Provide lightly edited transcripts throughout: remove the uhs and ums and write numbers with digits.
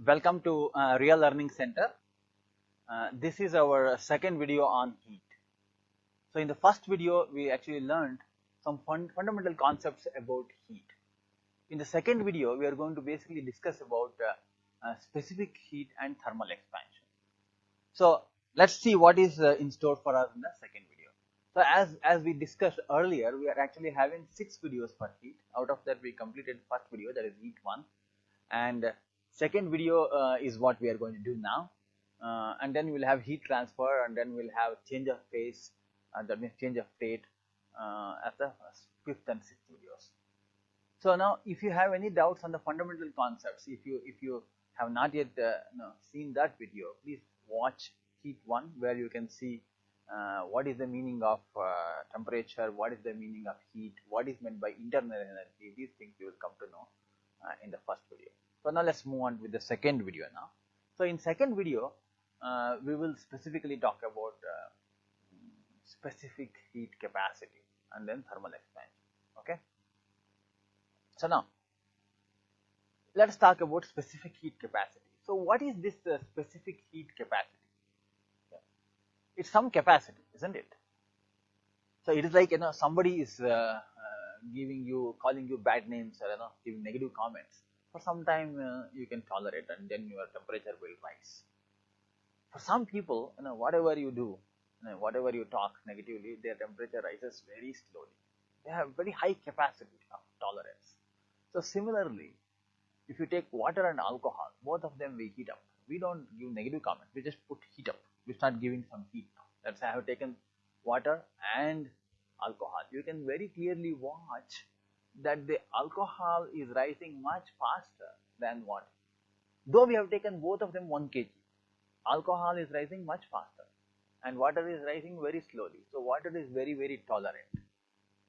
Welcome to Real Learning Center. This is our second video on heat. So in the first video, we actually learned some fundamental concepts about heat. In the second video, we are going to basically discuss about specific heat and thermal expansion. So let's see what is in store for us in the second video. So as we discussed earlier, we are actually having 6 videos for heat. Out of that, we completed first video, that is heat 1, and second video is what we are going to do now, and then we'll have heat transfer, and then we'll have change of phase, that means change of state, as the fifth and sixth videos. So now, if you have any doubts on the fundamental concepts, if you have not yet seen that video, please watch heat 1, where you can see what is the meaning of temperature, what is the meaning of heat, what is meant by internal energy. These things you will come to know in the first video. So now let's move on with the second video now. So in second video, we will specifically talk about specific heat capacity and then thermal expansion. Okay. So now let's talk about specific heat capacity. So what is this specific heat capacity? Yeah. It's some capacity, isn't it? So it is like, somebody is calling you bad names, or giving negative comments. For some time you can tolerate, and then your temperature will rise. For some people, whatever you do, whatever you talk negatively, their temperature rises very slowly. They have very high capacity of tolerance. So similarly, if you take water and alcohol, both of them we heat up. We don't give negative comments, we just put heat up. We start giving some heat. Let's say I have taken water and alcohol. You can very clearly watch that the alcohol is rising much faster than water. Though we have taken both of them 1 kg, alcohol is rising much faster and water is rising very slowly. So water is very, very tolerant.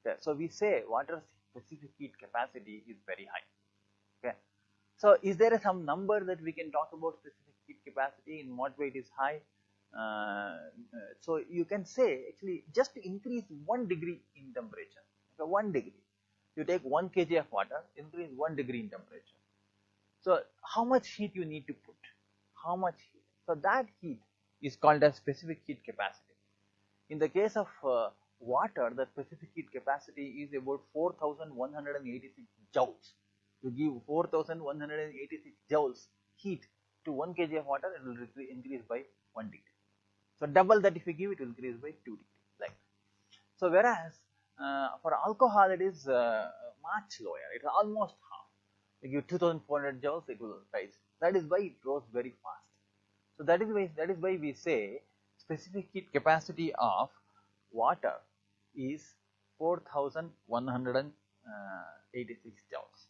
Okay. So we say water's specific heat capacity is very high. Okay. So is there some number that we can talk about specific heat capacity, in what way it is high? So you can say, actually, just to increase 1 degree in temperature. So 1 degree. You take 1 kg of water, increase 1 degree in temperature. So how much heat you need to put? How much heat? So that heat is called as specific heat capacity. In the case of water, the specific heat capacity is about 4,186 joules. To give 4,186 joules heat to 1 kg of water, it will increase by 1 degree. So double that if you give, it will increase by 2 degrees. Like so, whereas for alcohol it is much lower. It is almost half. You give 2,400 joules, it will rise. That is why it rose very fast. So that is why we say specific heat capacity of water is 4,186 joules.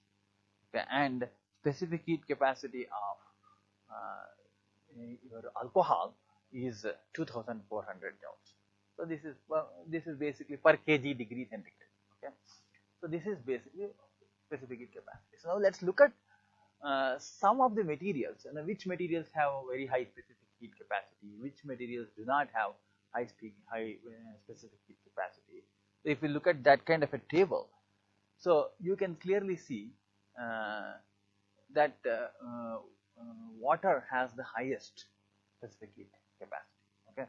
Okay, and specific heat capacity of your alcohol is 2,400 joules. So this is basically per kg degree centigrade. Okay, so this is basically specific heat capacity. So now let's look at some of the materials, and which materials have very high specific heat capacity, which materials do not have high specific heat capacity. So if you look at that kind of a table, so you can clearly see that water has the highest specific heat capacity. Okay.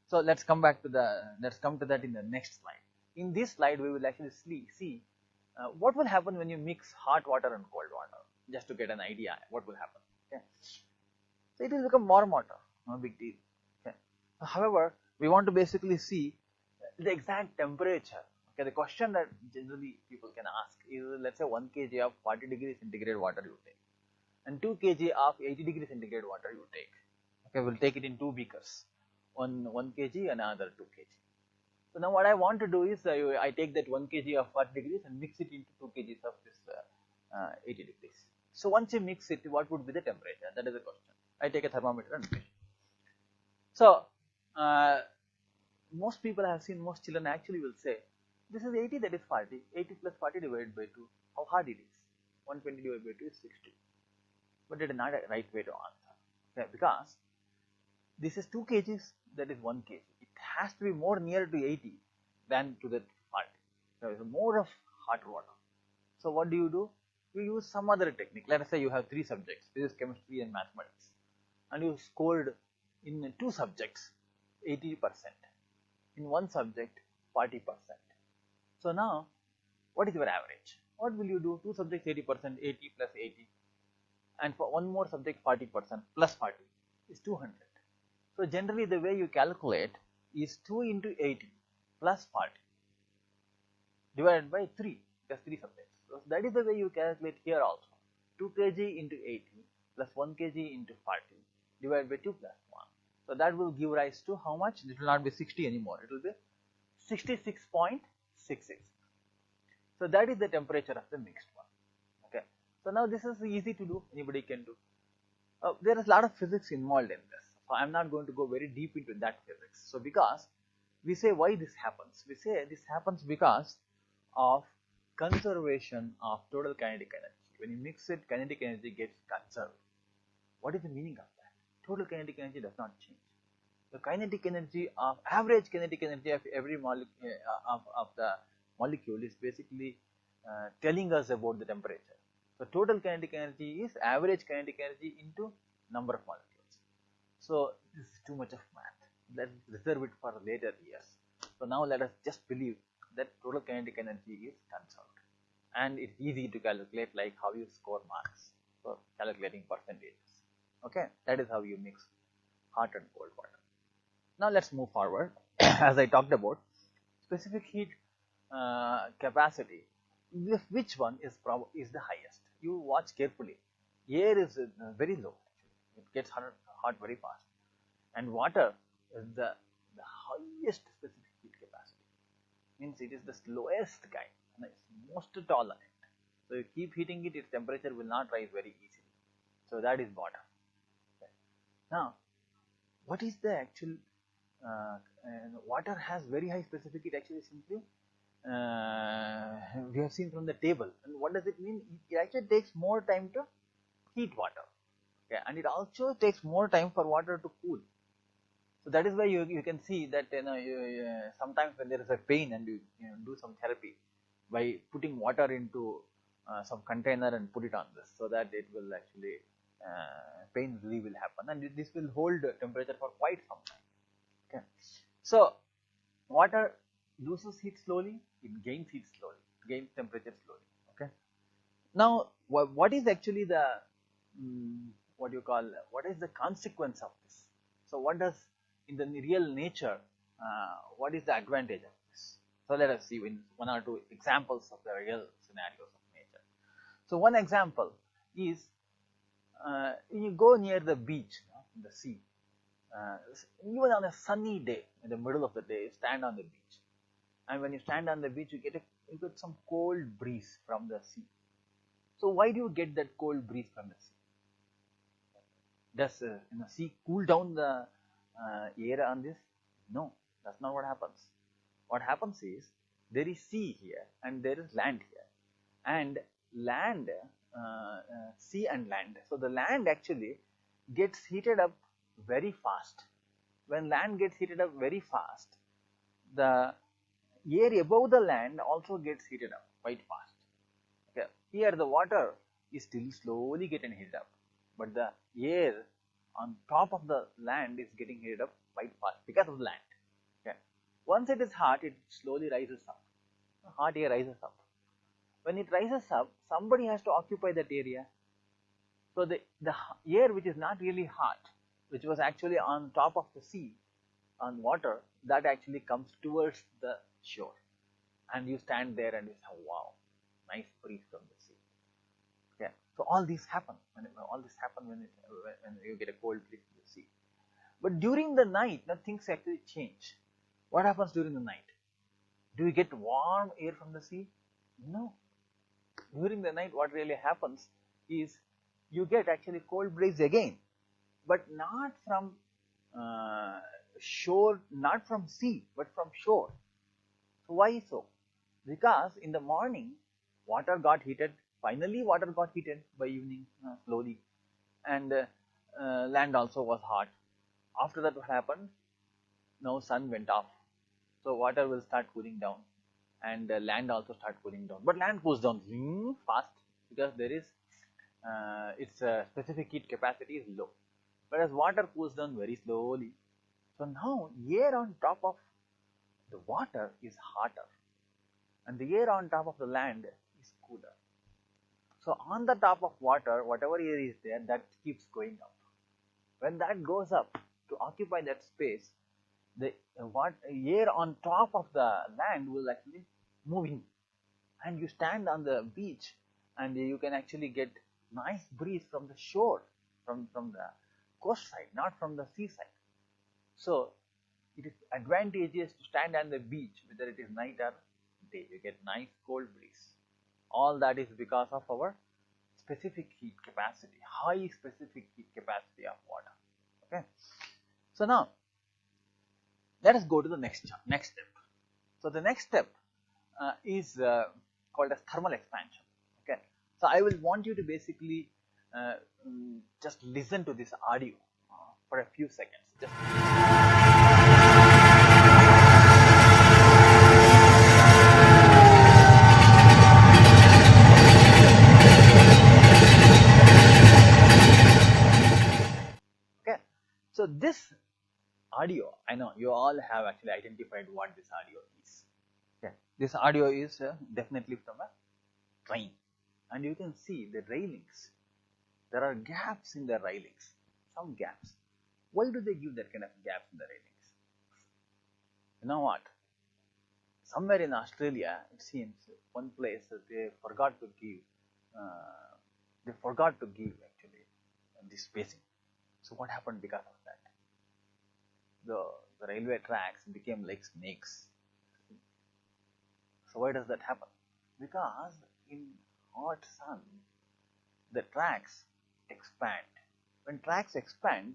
So let's come to that in the next slide. In this slide, we will actually see what will happen when you mix hot water and cold water, just to get an idea what will happen. Okay. So it will become warm water, no big deal. Okay. However, we want to basically see the exact temperature. Okay. The question that generally people can ask is, let's say 1 kg of 40 degrees centigrade water you take, and 2 kg of 80 degrees centigrade water you take. Okay, we'll take it in 2 beakers, one 1 kg and another 2 kg. So now what I want to do is I take that 1 kg of 40 degrees and mix it into 2 kgs of this 80 degrees. So once you mix it, what would be the temperature? That is the question. I take a thermometer and measure. So most people I have seen, most children actually will say, this is 80, that is 40. 80 plus 40 divided by 2. How hard it is? 120 divided by 2 is 60. But it is not a right way to answer. Okay, because this is 2 kgs, that is 1 kg. It has to be more near to 80 than to the 40. There is more of hot water. So what do? you use some other technique. Let us say you have 3 subjects, physics, chemistry and mathematics, and you scored in 2 subjects 80%, in 1 subject 40%. So now what is your average? What will you do? 2 subjects 80%, 80 plus 80, and for one more subject 40% plus 40 is 200. So generally the way you calculate is 2 into 80 plus 40 divided by 3, just 3 subjects. So that is the way you calculate here also. 2 kg into 80 plus 1 kg into 40 divided by 2 plus 1. So that will give rise to how much? It will not be 60 anymore. It will be 66.66. So that is the temperature of the mixed one. Okay. So now this is easy to do. Anybody can do. There is a lot of physics involved in this. So I am not going to go very deep into that physics. So because we say why this happens, we say this happens because of conservation of total kinetic energy. When you mix it, kinetic energy gets conserved. What is the meaning of that? Total kinetic energy does not change. The kinetic energy of average kinetic energy of every molecule of the molecule is basically telling us about the temperature. So total kinetic energy is average kinetic energy into number of molecules. So this is too much of math. Let's reserve it for later years. So now let us just believe that total kinetic energy is conserved, and it's easy to calculate, like how you score marks. So calculating percentages. Okay, that is how you mix hot and cold water. Now let's move forward. As I talked about, specific heat capacity, which one is the highest? You watch carefully. Air is very low. It gets hot very fast, and water is the highest specific heat capacity. Means it is the slowest kind and it's most tolerant. So you keep heating it, its temperature will not rise very easily. So that is water. Okay. Now, what is the actual water has very high specific heat? Actually, simply we have seen from the table. And what does it mean? It actually takes more time to heat water. Okay, and it also takes more time for water to cool. So that is why you can see that sometimes when there is a pain and you do some therapy by putting water into some container and put it on this, so that it will actually pain relief will happen, and this will hold temperature for quite some time. Okay, so water loses heat slowly, it gains heat slowly, gains temperature slowly. Okay, now what is actually the what is the consequence of this? So what does in the real nature, what is the advantage of this? So let us see in 1 or 2 examples of the real scenarios of nature. So one example is you go near the beach, in the sea, even on a sunny day, in the middle of the day, you stand on the beach, and when you stand on the beach, you get some cold breeze from the sea. So why do you get that cold breeze from the sea? Does sea cool down the air on this? No, that's not what happens. What happens is there is sea here and there is land here, and land, sea and land. So the land actually gets heated up very fast. When land gets heated up very fast, the air above the land also gets heated up quite fast. Okay. Here the water is still slowly getting heated up, but the air on top of the land is getting heated up quite fast because of the land. Okay. Once it is hot, it slowly rises up. Hot air rises up. When it rises up, somebody has to occupy that area. So the air which is not really hot, which was actually on top of the sea, on water, that actually comes towards the shore, and you stand there and you say, wow, nice breeze from the sea. Okay. So all these happen when you get a cold breeze from the sea. But during the night, things actually change. What happens during the night? Do you get warm air from the sea? No. During the night, what really happens is you get actually cold breeze again, but not from shore, not from sea, but from shore. So why so? Because in the morning, water got heated. Finally, water got heated by evening slowly, and land also was hot. After that, what happened? Now sun went off, so water will start cooling down, and land also start cooling down. But land cools down fast. because there is its specific heat capacity is low, whereas water cools down very slowly. So now air on top of the water is hotter and the air on top of the land is cooler. So on the top of water, whatever air is there, that keeps going up. When that goes up to occupy that space, the air on top of the land will actually moving, and you stand on the beach and you can actually get nice breeze from the shore, from the coast side, not from the seaside. So it is advantageous to stand on the beach, whether it is night or day. You get nice cold breeze. All that is because of our specific heat capacity, high specific heat capacity of water. Okay. So now let us go to the next step. So the next step is called as thermal expansion. Okay. So I will want you to basically just listen to this audio for a few seconds. Just okay. So this audio, I know you all have actually identified what this audio is. Okay. This audio is definitely from a train, and you can see the railings. There are gaps in the railings, some gaps. Why do they give that kind of gaps in the railings? You know what? Somewhere in Australia, it seems one place that they forgot to give. Actually this spacing. So what happened because of that? The railway tracks became like snakes. So why does that happen? Because in hot sun, the tracks expand. When tracks expand,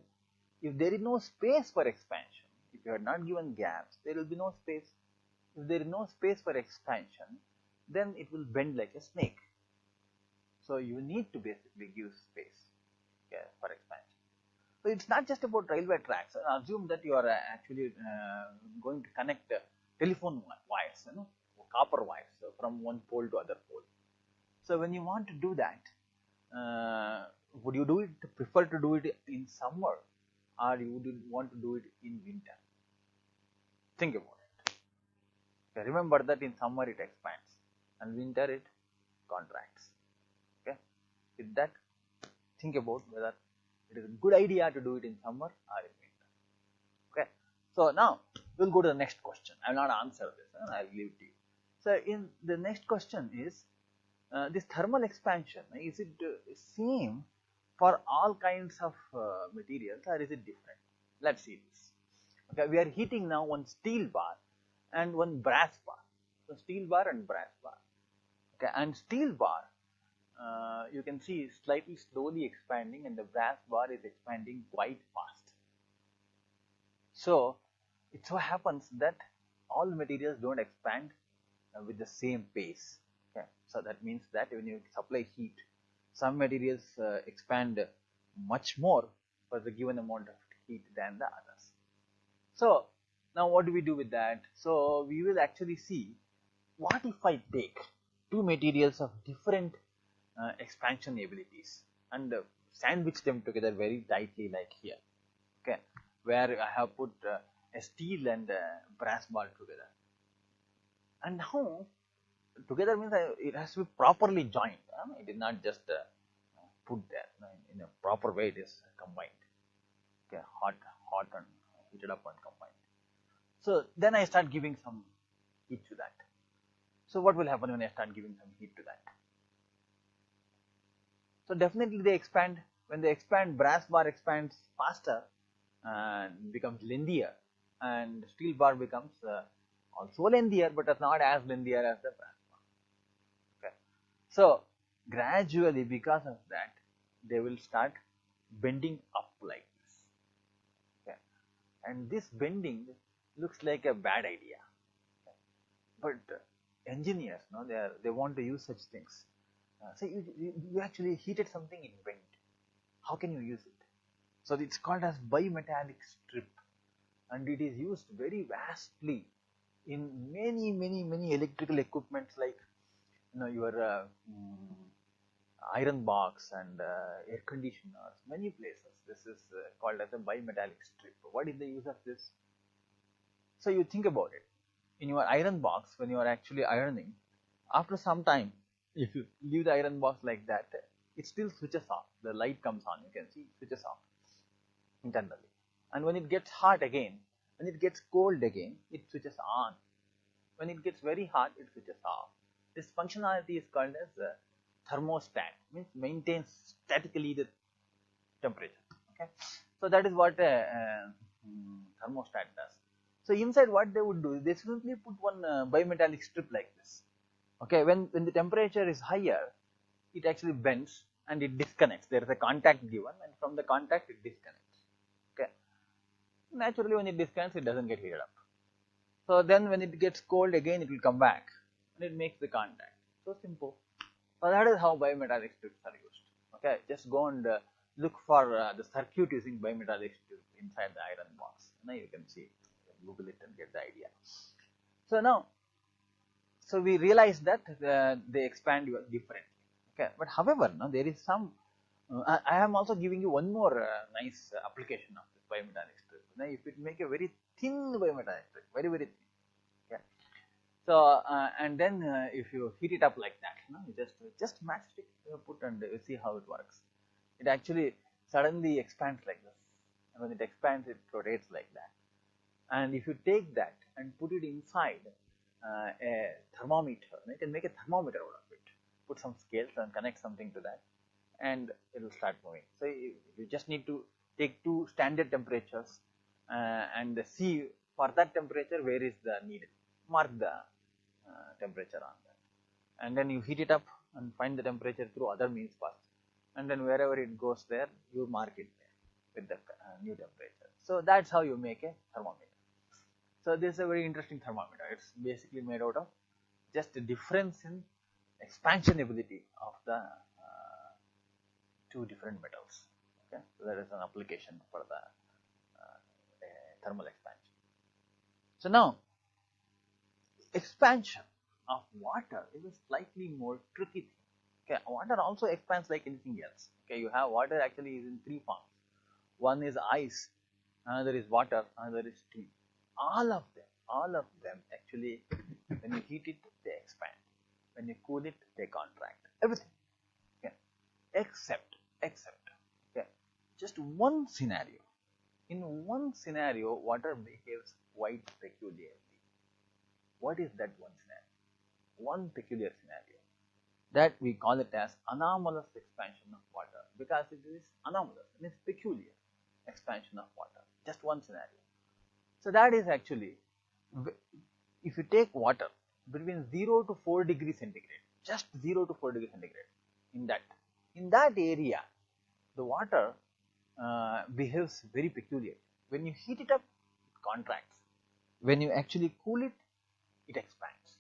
if there is no space for expansion, if you are not given gaps, there will be no space. If there is no space for expansion, then it will bend like a snake. So you need to basically give space, okay, for expansion. So it's not just about railway tracks. Assume that you are actually going to connect telephone wires, copper wires from one pole to other pole. So when you want to do that, would you prefer to do it in summer, or you would want to do it in winter? Think about it. Okay, remember that in summer it expands and winter it contracts. Okay, with that, think about whether it is a good idea to do it in summer or in winter. Okay, so now we'll go to the next question. I will not answer this, I will leave it to you. So in the next question is, this thermal expansion, is it same for all kinds of materials, or is it different? Let's see this. Okay, we are heating now one steel bar and one brass bar. So steel bar and brass bar. Okay, and steel bar, you can see slightly slowly expanding, and the brass bar is expanding quite fast. So it so happens that all materials don't expand with the same pace. Okay, so that means that when you supply heat, some materials expand much more for the given amount of heat than the others. So now what do we do with that? So we will actually see, what if I take two materials of different expansion abilities and sandwich them together very tightly, like here. Okay, where I have put a steel and a brass bar together, and now together means it has to be properly joined. It is not just put there in a proper way. It is combined. Okay, hot and heated up and combined. So then I start giving some heat to that. So what will happen when I start giving some heat to that? So definitely they expand. When they expand, brass bar expands faster and becomes lengthier, and steel bar becomes also lengthier, but it's not as lengthier as the brass bar. Okay. So gradually, because of that, they will start bending up like this. Okay. And this bending looks like a bad idea. Okay. But engineers, they want to use such things. So you actually heated something, it bent. How can you use it? So it's called as bimetallic strip, and it is used very vastly in many electrical equipments, like your iron box and air conditioners, many places. This is called as a bimetallic strip. What is the use of this? So you think about it. In your iron box, when you are actually ironing, after some time, if you leave the iron box like that, it still switches off. The light comes on, you can see it switches off internally. And when it gets hot again, when it gets cold again, it switches on. When it gets very hot, it switches off. This functionality is called as thermostat, means maintains statically the temperature. Okay, so that is what a thermostat does. So inside, what they would do, they simply put one bimetallic strip like this. Okay, when the temperature is higher, it actually bends and it disconnects. There is a contact given, and from the contact it disconnects. Okay, naturally when it disconnects, it doesn't get heated up. So then when it gets cold again, it will come back and it makes the contact. So simple. So that is how bimetallic strips are used. Okay, just go and look for the circuit using bimetallic strip inside the iron box. Now you can see, Google it and get the idea. So now, so we realize that they expand differently. Okay, but however, now there is some. I am also giving you one more nice application of this bimetallic strip. Now, if it make a very thin bimetallic strip, very thin. Okay. So and then if you heat it up like that, you just matchstick put and you see how it works. It actually suddenly expands like this, and when it expands, it rotates like that. And if you take that and put it inside a thermometer, you can make a thermometer out of it. Put some scales and connect something to that, and it will start moving. So you just need to take two standard temperatures and see for that temperature where is the needle. Mark the temperature on that, and then you heat it up and find the temperature through other means first, and then wherever it goes there, you mark it there with the new temperature. So that's how you make a thermometer. So this is a very interesting thermometer. It's basically made out of just a difference in expansion ability of the two different metals. Okay, so that is an application for the thermal expansion. So now, expansion of water is a slightly more tricky thing. Okay, water also expands like anything else. Okay, you have water actually is in three forms. One is ice, another is water, another is steam. All of them actually, when you heat it, they expand. When you cool it, they contract. Everything. Okay, except okay, just one scenario. In one scenario, water behaves quite peculiarly. What is that one scenario? One peculiar scenario. That we call it as anomalous expansion of water, because it is anomalous, it is peculiar expansion of water. Just one scenario. So that is actually, if you take water between 0 to 4 degrees centigrade, just 0 to 4 degrees centigrade, in that area, the water behaves very peculiar. When you heat it up, it contracts. When you actually cool it, it expands.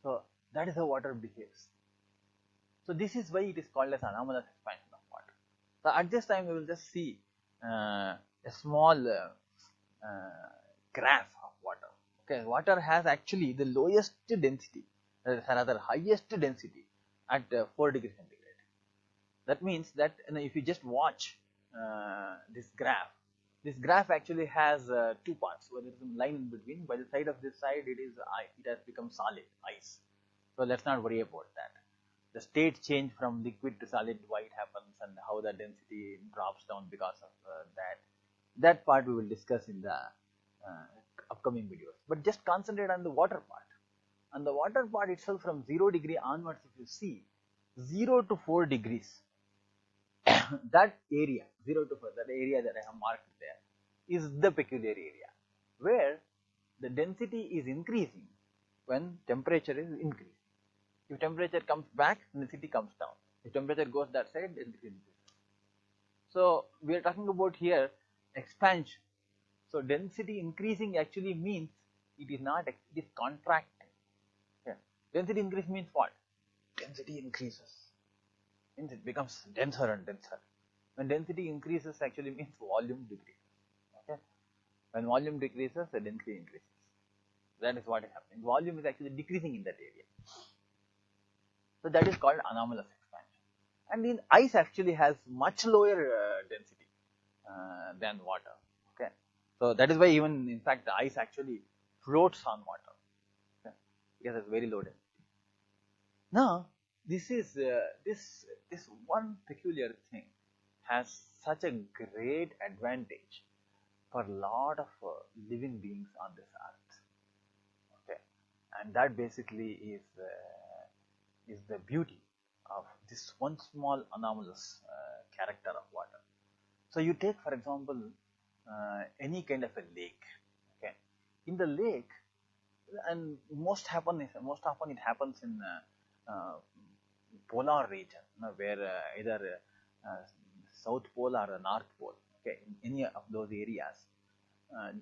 So that is how water behaves. So this is why it is called as anomalous expansion of water. So at this time, we will just see a small graph of water. Okay, water has actually the lowest density, rather highest density at 4 degrees centigrade. That means that if you just watch this graph actually has two parts. Well, there is a line in between. By the side of this side, it has become solid ice. So let's not worry about that. The state change from liquid to solid, why it happens and how the density drops down because of that. That part we will discuss in the upcoming videos. But just concentrate on the water part. On the water part itself, from 0 degree onwards, if you see 0 to 4 degrees, that area 0 to 4, that area that I have marked there, is the peculiar area where the density is increasing when temperature is increasing. If temperature comes back, density comes down. If temperature goes that side, density increases. So we are talking about here expansion. So density increasing actually means it is not, it is contracting. Yeah. Density increase means what? Density increases, means it becomes denser and denser. When density increases actually means volume decreases. Okay, when volume decreases, the density increases. That is what is happening. Volume is actually decreasing in that area. So that is called anomalous expansion. and in ice actually has much lower density than water. Okay, so that is why even in fact the ice actually floats on water, okay, because it's very low density. Now this one peculiar thing has such a great advantage for a lot of living beings on this earth. Okay, and that basically is the beauty of this one small anomalous character of water. So you take for example any kind of a lake. Okay, in the lake, and most often it happens in uh, polar region, where either South Pole or North Pole. Okay, in any of those areas,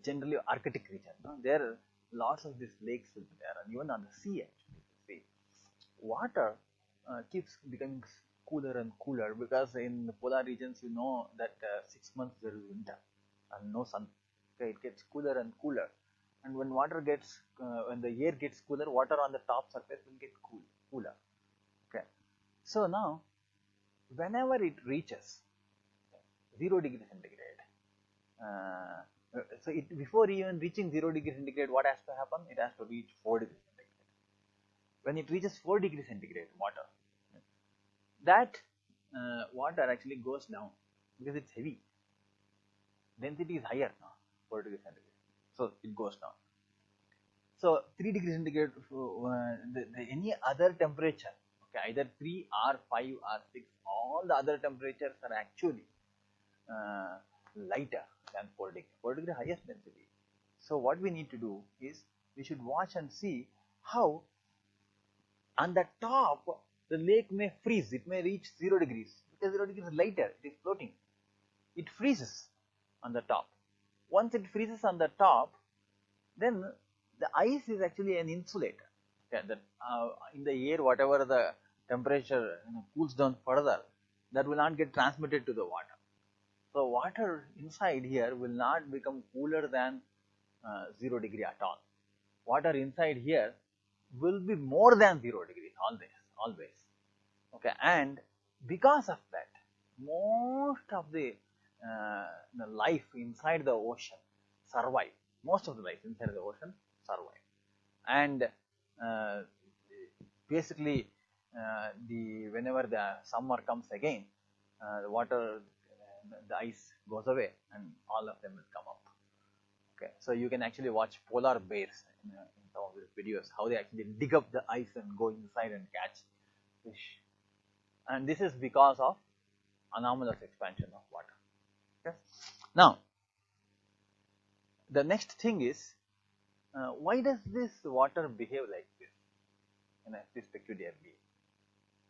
generally Arctic region. There are lots of these lakes will be there, and even on the sea actually, see, water keeps becoming cooler and cooler, because in the polar regions you know that 6 months there is winter and no sun. Okay, it gets cooler and cooler, and when when the air gets cooler, water on the top surface will get cooler. Okay, so now whenever it reaches 0 degree centigrade, so before even reaching 0 degree centigrade, what has to happen? It has to reach 4 degrees centigrade. When it reaches 4 degrees centigrade, that water actually goes down because it's heavy. Density is higher now, 4 degrees centigrade, so it goes down. So 3 degrees centigrade, any other temperature, okay, either 3 or 5 or 6, all the other temperatures are actually lighter than 4 degree. 4 degree highest density. So what we need to do is we should watch and see how on the top the lake may freeze. It may reach 0 degrees because 0 degrees is lighter. It is floating. It freezes on the top. Once it freezes on the top, then the ice is actually an insulator. Okay, that in the air, whatever the temperature cools down further, that will not get transmitted to the water. So water inside here will not become cooler than 0 degree at all. Water inside here will be more than 0 degrees always. Okay, and because of that, most of the life inside the ocean survive. Most of the life inside the ocean survive, and basically whenever the summer comes again, the ice goes away, and all of them will come up. Okay, so you can actually watch polar bears in some of these videos, how they actually dig up the ice and go inside and catch fish, and this is because of anomalous expansion of water. Okay, now the next thing is, why does this water behave like this in this peculiar way?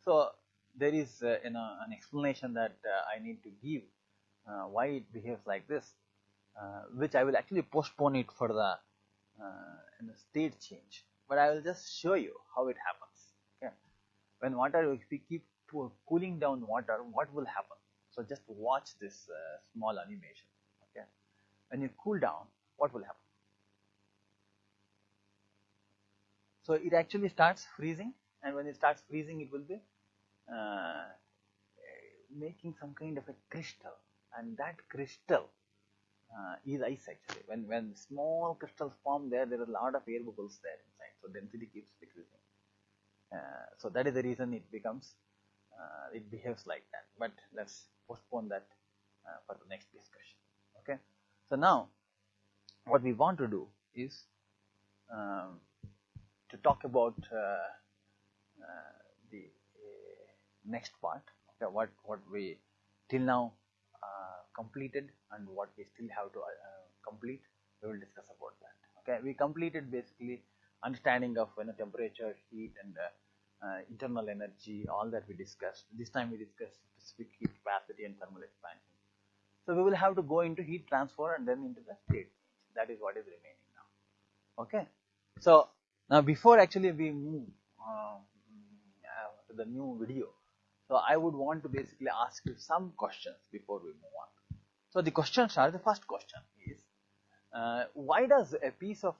So there is an explanation that I need to give why it behaves like this, which I will actually postpone it for the state change, but I will just show you how it happens. Okay, when if we keep cooling down water, what will happen? So just watch this small animation. Okay, when you cool down, what will happen? So it actually starts freezing, and when it starts freezing, it will be making some kind of a crystal, and that crystal is ice actually. When small crystals form there are a lot of air bubbles there inside, so density keeps decreasing. So that is the reason it behaves like that. But let's postpone that for the next discussion. Okay. So now, what we want to do is to talk about the next part. Okay, what we till now completed and what we still have to complete. We will discuss about that. Okay, we completed basically understanding of temperature, heat, and internal energy. All that we discussed. This time we discussed specific heat capacity and thermal expansion. So we will have to go into heat transfer and then into the state change. That is what is remaining now. Okay. So now before actually we move to the new video, so I would want to basically ask you some questions before we move on. So the questions are, the first question is, why does a piece of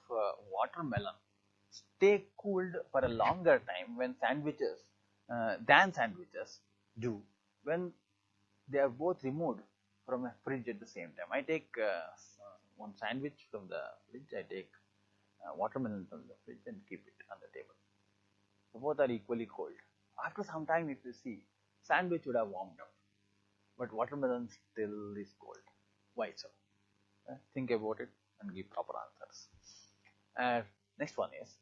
watermelon stay cooled for a longer time when than sandwiches do when they are both removed from a fridge at the same time. I take one sandwich from the fridge, I take watermelon from the fridge and keep it on the table. So both are equally cold. After some time, if you see, sandwich would have warmed up, but watermelon still is cold. Why so? Think about it and give proper answers. And next one is,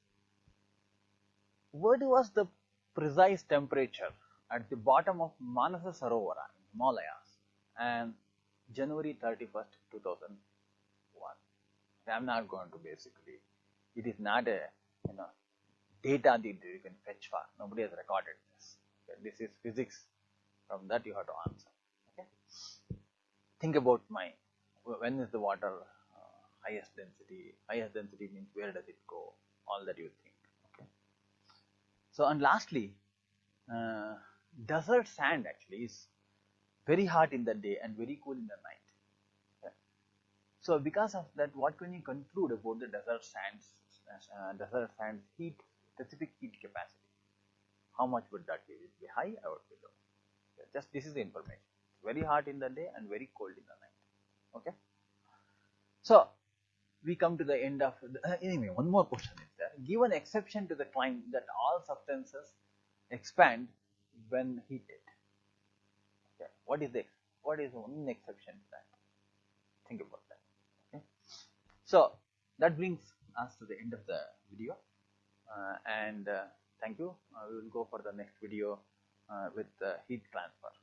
what was the precise temperature at the bottom of Manasa Sarovara in Himalayas and January 31st, 2001? I'm not going to basically, it is not a data that you can fetch for. Nobody has recorded this. Okay? This is physics. From that you have to answer. Okay? Think about when is the water highest density? Highest density means where does it go? All that you think. Okay. So, and lastly, desert sand actually is very hot in the day and very cool in the night. Okay. So, because of that, what can you conclude about the desert sand's heat, specific heat capacity? How much would that be? Would it be high or would it be low? Okay. Just this is the information. Very hot in the day and very cold in the night. Okay. So, we come to the end of anyway. One more question is there. Give an exception to the claim that all substances expand when heated. Okay. What is one exception to that? Think about that. Okay. So that brings us to the end of the video, and thank you. We will go for the next video with heat transfer.